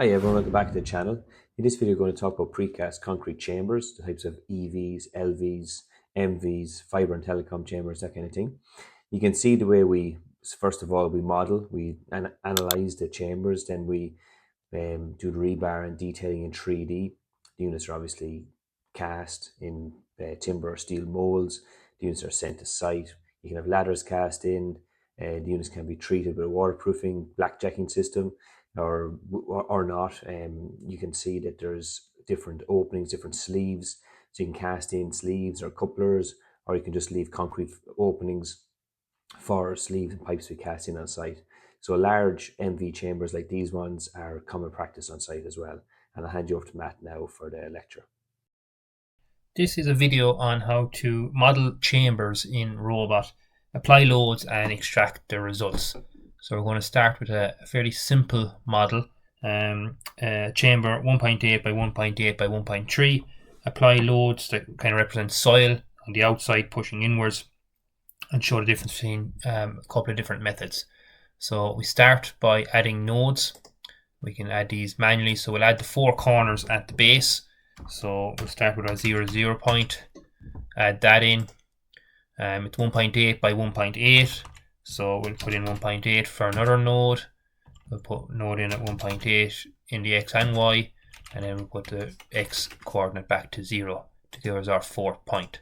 Hi everyone, welcome back to the channel. In this video, we're going to talk about precast concrete chambers, the types of EVs, LVs, MVs, fiber and telecom chambers, that kind of thing. You can see the way first of all, we model, we analyze the chambers, then we do the rebar and detailing in 3D. The units are obviously cast in timber or steel molds. The units are sent to site. You can have ladders cast in. The units can be treated with a waterproofing blackjacking system or not. You can see that there's different openings, different sleeves. So you can cast in sleeves or couplers, or you can just leave concrete openings for sleeves and pipes to be cast in on site. So large MV chambers like these ones are common practice on site as well. And I'll hand you over to Matt now for the lecture. This is a video on how to model chambers in Robot, apply loads and extract the results. So we're going to start with a fairly simple model, chamber 1.8 by 1.8 by 1.3, apply loads that kind of represent soil on the outside pushing inwards, and show the difference between a couple of different methods. So we start by adding nodes. We can add these manually, so we'll add the four corners at the base. So we'll start with our 0 point, add that in. It's 1.8 by 1.8, so we'll put in 1.8 for another node. We'll put node in at 1.8 in the x and y, and then we'll put the x coordinate back to 0 to give us our fourth point.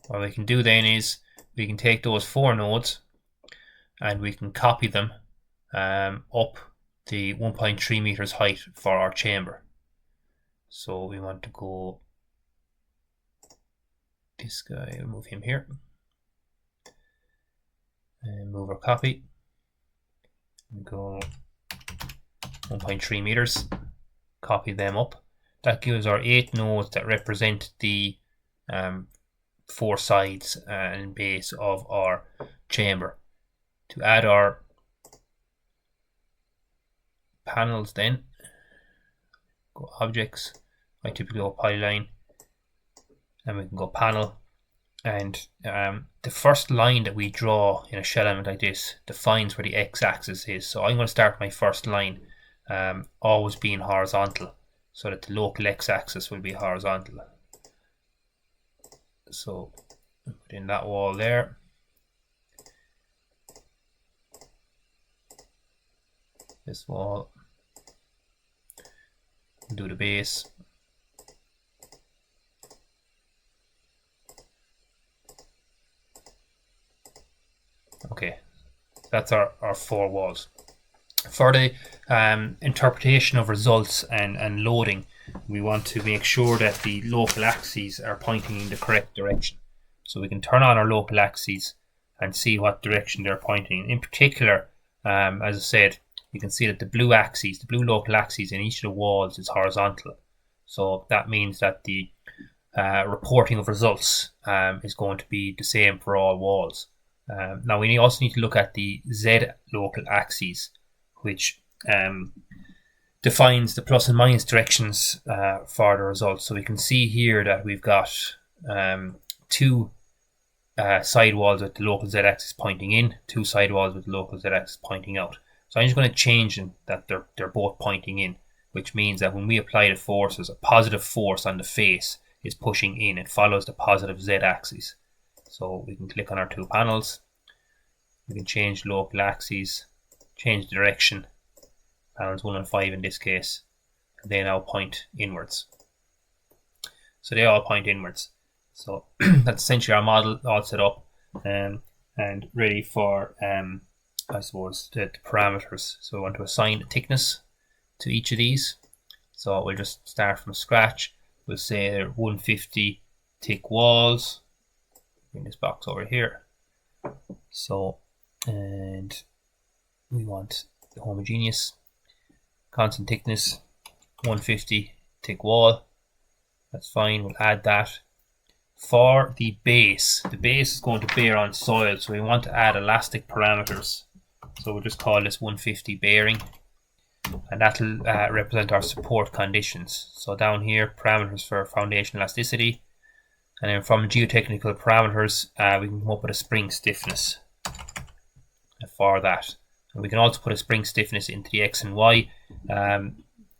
What we can do then is we can take those four nodes and we can copy them up the 1.3 meters height for our chamber. So we want to go this guy, we'll move him here and move our copy and go 1.3 meters, copy them up. That gives our 8 nodes that represent the 4 sides and base of our chamber. To add our panels then, go objects, I typically go polyline, and we can go panel, and the first line that we draw in a shell element like this defines where the x-axis is. So I'm going to start my first line always being horizontal, so that the local x-axis will be horizontal. So put in that wall there. This wall. Do the base. Okay, that's our 4 walls. For the interpretation of results and loading, we want to make sure that the local axes are pointing in the correct direction. So we can turn on our local axes and see what direction they're pointing. In particular, as I said, you can see that the blue local axis in each of the walls is horizontal. So that means that the reporting of results is going to be the same for all walls. Now we also need to look at the Z local axis, which defines the plus and minus directions for the results. So we can see here that we've got 2 side walls with the local Z axis pointing in, 2 side walls with the local Z axis pointing out. So I'm just going to change them that they're both pointing in, which means that when we apply the forces, a positive force on the face is pushing in. It follows the positive Z axis. So we can click on our 2 panels. We can change local axes, change the direction. Panels 1 and 5 in this case. And they now point inwards. So they all point inwards. So that's essentially our model all set up and ready for I suppose the parameters. So we want to assign a thickness to each of these. So we'll just start from scratch. We'll say they're 150 thick walls. Bring this box over here. So, and we want the homogeneous constant thickness, 150 thick wall. That's fine. We'll add that. For the base is going to bear on soil, so we want to add elastic parameters. So we'll just call this 150 bearing, and that'll represent our support conditions. So down here, parameters for foundation elasticity, and then from geotechnical parameters, we can come up with a spring stiffness for that. And we can also put a spring stiffness into the X and Y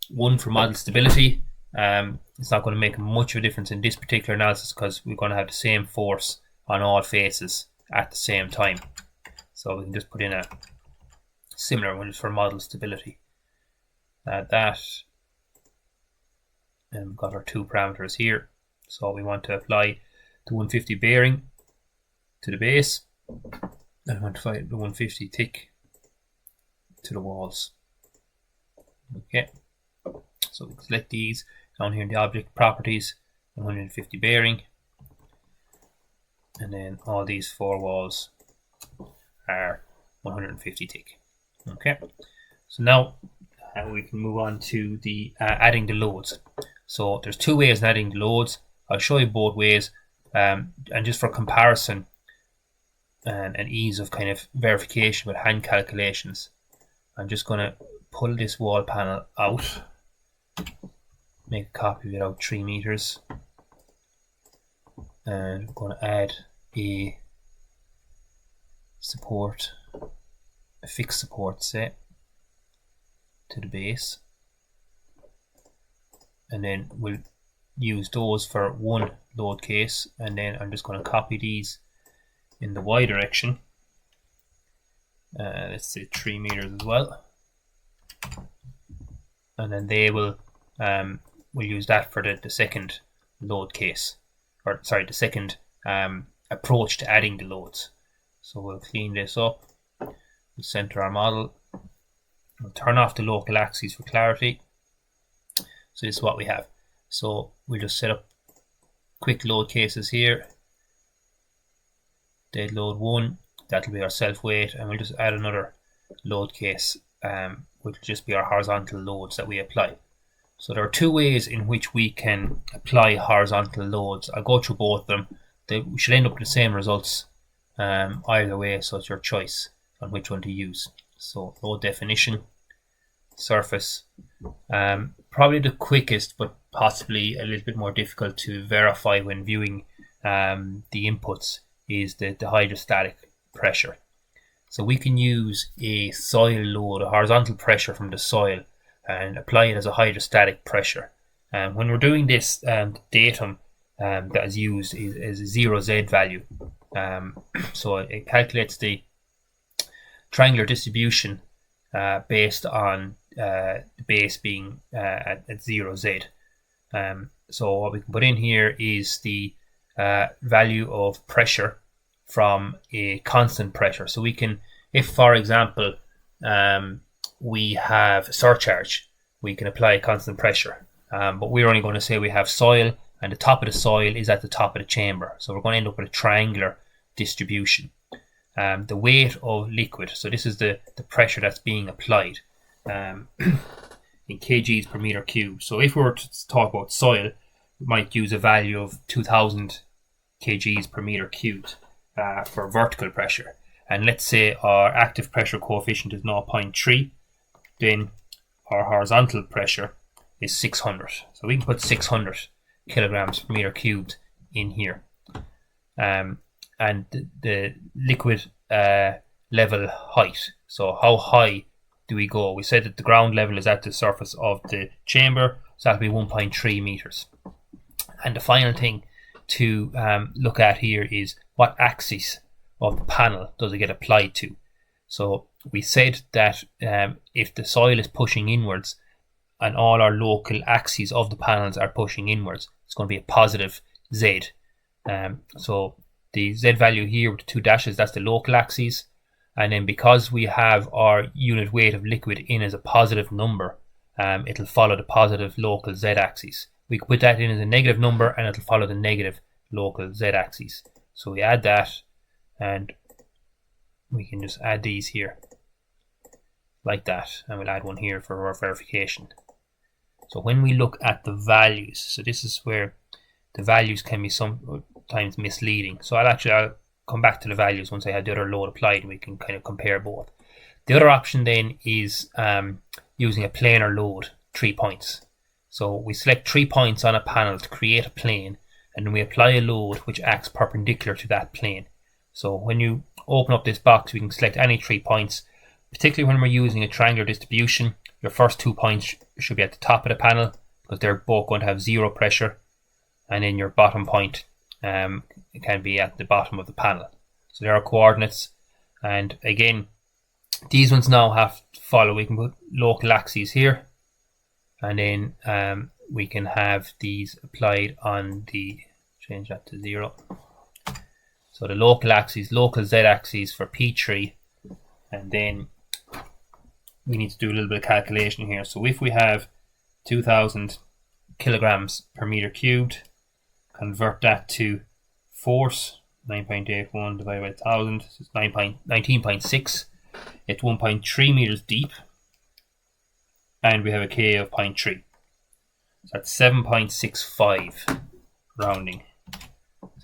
one for model stability. It's not going to make much of a difference in this particular analysis because we're going to have the same force on all faces at the same time. So we can just put in a similar one for model stability. Add that. And we've got our two parameters here. So we want to apply the 150 bearing to the base, and I want to apply the 150 thick to the walls. Okay, so we select these down here in the object properties, 150 bearing, and then all these four walls are 150 thick. Okay, so now we can move on to the adding the loads. So there's two ways of adding the loads. I'll show you both ways, and just for comparison and ease of kind of verification with hand calculations, I'm just going to pull this wall panel out, make a copy of it out 3 meters, and I'm going to add a support, a fixed support set to the base, and then we'll use those for one load case, and then I'm just going to copy these in the Y direction. Let's say 3 meters as well, and then they will we'll use that for the second load case, or sorry, the second approach to adding the loads. So we'll clean this up, we'll center our model, we'll turn off the local axes for clarity. So this is what we have. So we'll just set up quick load cases here. Dead load 1, that'll be our self weight, and we'll just add another load case, which will just be our horizontal loads that we apply. So there are two ways in which we can apply horizontal loads. I'll go through both of them. We should end up with the same results either way, so it's your choice on which one to use. So load definition, surface, probably the quickest but possibly a little bit more difficult to verify when viewing the inputs is the hydrostatic pressure. So we can use a soil load, a horizontal pressure from the soil, and apply it as a hydrostatic pressure. When we're doing this, the datum that is used is a 0Z value. So it calculates the triangular distribution based on the base being at 0Z. So what we can put in here is the value of pressure from a constant pressure. So we can, if for example we have surcharge, we can apply a constant pressure, but we're only going to say we have soil and the top of the soil is at the top of the chamber, so we're going to end up with a triangular distribution. The weight of liquid, so this is the pressure that's being applied in kgs per meter cubed. So if we were to talk about soil, we might use a value of 2000 kgs per meter cubed for vertical pressure, and let's say our active pressure coefficient is 0.3, then our horizontal pressure is 600. So we can put 600 kilograms per meter cubed in here, and the liquid level height. So how high do we go? We said that the ground level is at the surface of the chamber, so that'll be 1.3 meters. And the final thing to look at here is what axis of the panel does it get applied to. So we said that if the soil is pushing inwards and all our local axes of the panels are pushing inwards, it's going to be a positive Z. So the Z value here with the two dashes, that's the local axes. And then because we have our unit weight of liquid in as a positive number, it'll follow the positive local Z axis. We can put that in as a negative number and it'll follow the negative local Z axis. So we add that, and we can just add these here like that, and we'll add one here for our verification. So when we look at the values, so this is where the values can be sometimes misleading. So I'll come back to the values once I have the other load applied, and we can kind of compare both. The other option then is using a planar load, 3 points. So we select 3 points on a panel to create a plane, and then we apply a load which acts perpendicular to that plane. So when you open up this box, we can select any 3 points, particularly when we're using a triangular distribution. your first 2 points should be at the top of the panel because they're both going to have 0 pressure, and then your bottom point it can be at the bottom of the panel. So there are coordinates, and again, these ones now have to follow. We can put local axes here, and then we can have these applied on the, change that to 0. So the local axes, local z-axis for P3, and then we need to do a little bit of calculation here. So if we have 2,000 kilograms per meter cubed, convert that to force, 9.81 divided by 1,000, so it's 19.6. It's 1.3 meters deep, and we have a K of 0.3. So that's 7.65 rounding.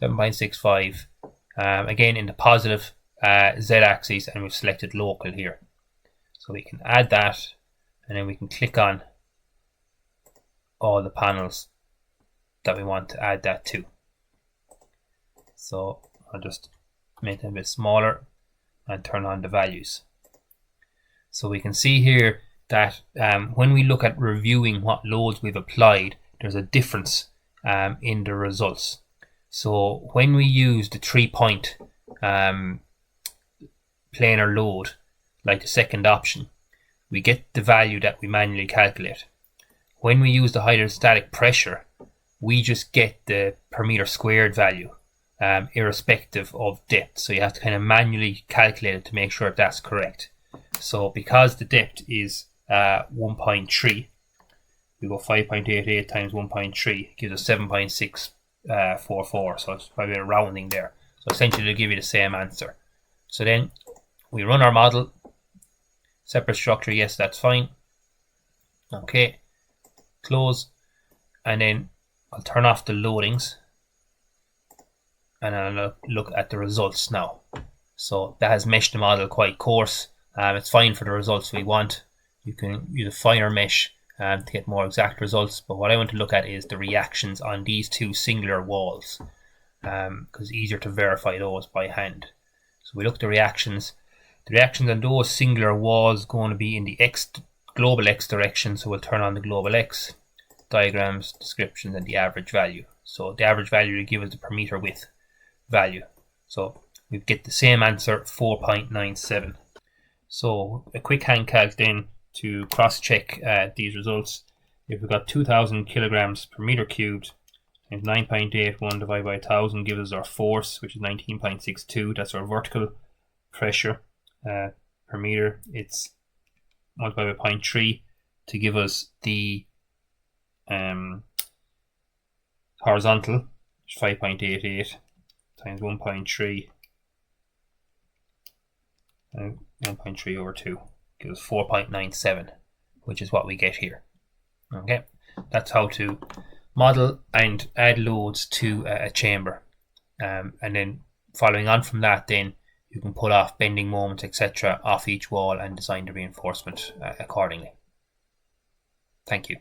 7.65. Again in the positive z-axis, and we've selected local here. So we can add that, and then we can click on all the panels that we want to add that to. So I'll just make them a bit smaller and turn on the values. So we can see here that when we look at reviewing what loads we've applied, there's a difference in the results. So when we use the 3-point planar load, like the second option, we get the value that we manually calculate. When we use the hydrostatic pressure, we just get the per meter squared value, irrespective of depth. So you have to kind of manually calculate it to make sure that's correct. So because the depth is 1.3, we go 5.88 times 1.3 gives us 7.644. So it's probably a rounding there. So essentially they'll give you the same answer. So then we run our model. Separate structure, yes, that's fine. Okay, close, and then I'll turn off the loadings, and I'll look at the results now. So that has meshed the model quite coarse. It's fine for the results we want. You can use a finer mesh to get more exact results, but what I want to look at is the reactions on these two singular walls, because it's easier to verify those by hand. So we look at the reactions. The reactions on those singular walls going to be in the global X direction, so we'll turn on the global X, diagrams, descriptions, and the average value. So the average value will give us the per meter width value. So we get the same answer, 4.97. So a quick hand calc then to cross check these results. If we've got 2,000 kilograms per meter cubed, and 9.81 divided by 1,000 gives us our force, which is 19.62. That's our vertical pressure per meter. It's multiplied by 0.3 to give us the horizontal, which is 5.88 times 1.3 and 1.3 over 2 gives us 4.97, which is what we get here. Okay, that's how to model and add loads to a chamber, and then following on from that, then you can pull off bending moments, etc. off each wall and design the reinforcement accordingly. Thank you.